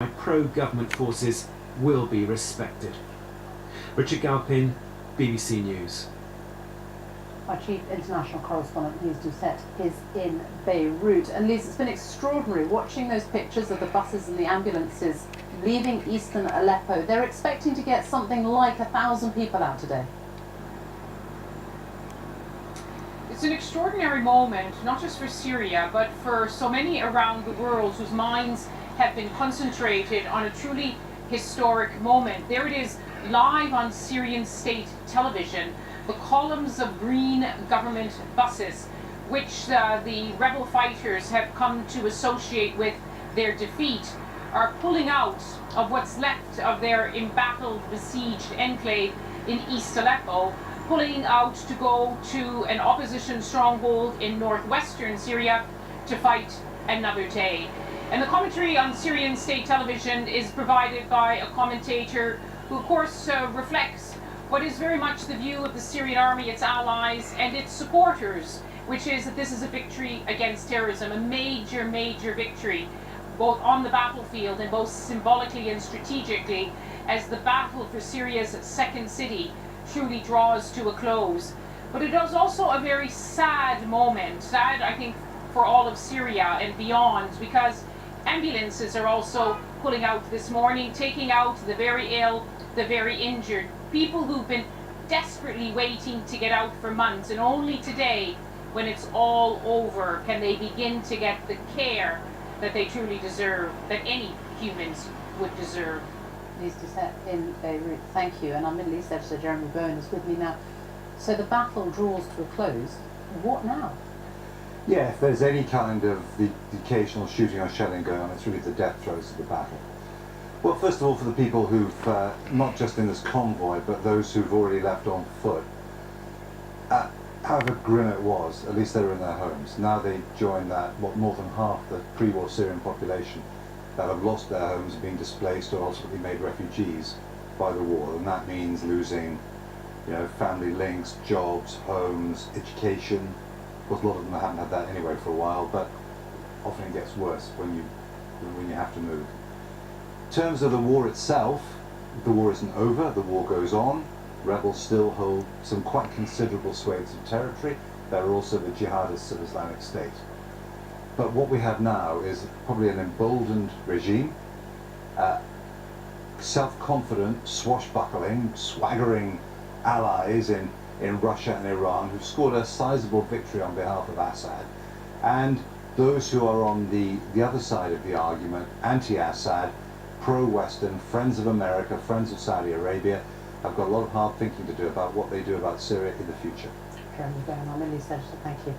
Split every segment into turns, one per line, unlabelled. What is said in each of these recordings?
pro-government forces will be respected. Richard Galpin, BBC News.
Our chief international correspondent, Lise Doucet, is in Beirut. And Lise, it's been extraordinary watching those pictures of the buses and the ambulances leaving eastern Aleppo. They're expecting to get something like 1,000 people out today.
It's an extraordinary moment, not just for Syria, but for so many around the world whose minds have been concentrated on a truly historic moment. There it is, live on Syrian state television, the columns of green government buses, which the rebel fighters have come to associate with their defeat, are pulling out of what's left of their embattled, besieged enclave in East Aleppo, pulling out to go to an opposition stronghold in northwestern Syria to fight another day. And the commentary on Syrian state television is provided by a commentator who, of course, reflects what is very much the view of the Syrian army, its allies, and its supporters, which is that this is a victory against terrorism, a major, major victory, both on the battlefield and both symbolically and strategically, as the battle for Syria's second city truly draws to a close. But it is also a very sad moment, sad, I think, for all of Syria and beyond, because ambulances are also pulling out this morning, taking out the very ill, the very injured, people who've been desperately waiting to get out for months, and only today, when it's all over, can they begin to get the care that they truly deserve, that any humans would deserve.
Lise Doucet in Beirut, thank you. And our Middle East editor Jeremy Bowen is with me now. So the battle draws to a close. What now?
Yeah, if there's any kind of the occasional shooting or shelling going on, it's really the death throes of the battle. Well, first of all, for the people who've, not just in this convoy, but those who've already left on foot, however grim it was, at least they were in their homes. Now they join that, what, more than half the pre-war Syrian population that have lost their homes, being displaced or ultimately made refugees by the war. And that means losing, family links, jobs, homes, education. Of course, a lot of them haven't had that anyway for a while, but often it gets worse when you have to move. In terms of the war itself, the war isn't over, the war goes on. Rebels still hold some quite considerable swathes of territory. There are also the jihadists of Islamic State. But what we have now is probably an emboldened regime, self-confident, swashbuckling, swaggering allies in Russia and Iran who've scored a sizable victory on behalf of Assad, and those who are on the other side of the argument, anti-Assad, pro-Western, friends of America, friends of Saudi Arabia, have got a lot of hard thinking to do about what they do about Syria in the future.
Jeremy Bowen, our Middle East editor, thank you.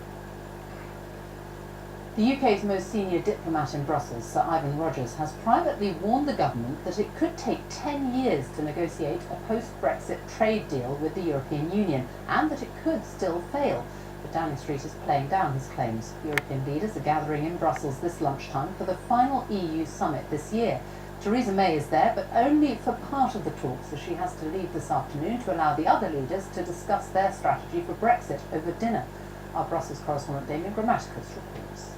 The UK's most senior diplomat in Brussels, Sir Ivan Rogers, has privately warned the government that it could take 10 years to negotiate a post-Brexit trade deal with the European Union, and that it could still fail. But Downing Street is playing down his claims. European leaders are gathering in Brussels this lunchtime for the final EU summit this year. Theresa May is there, but only for part of the talks, as she has to leave this afternoon to allow the other leaders to discuss their strategy for Brexit over dinner. Our Brussels correspondent Damien Grammaticus reports.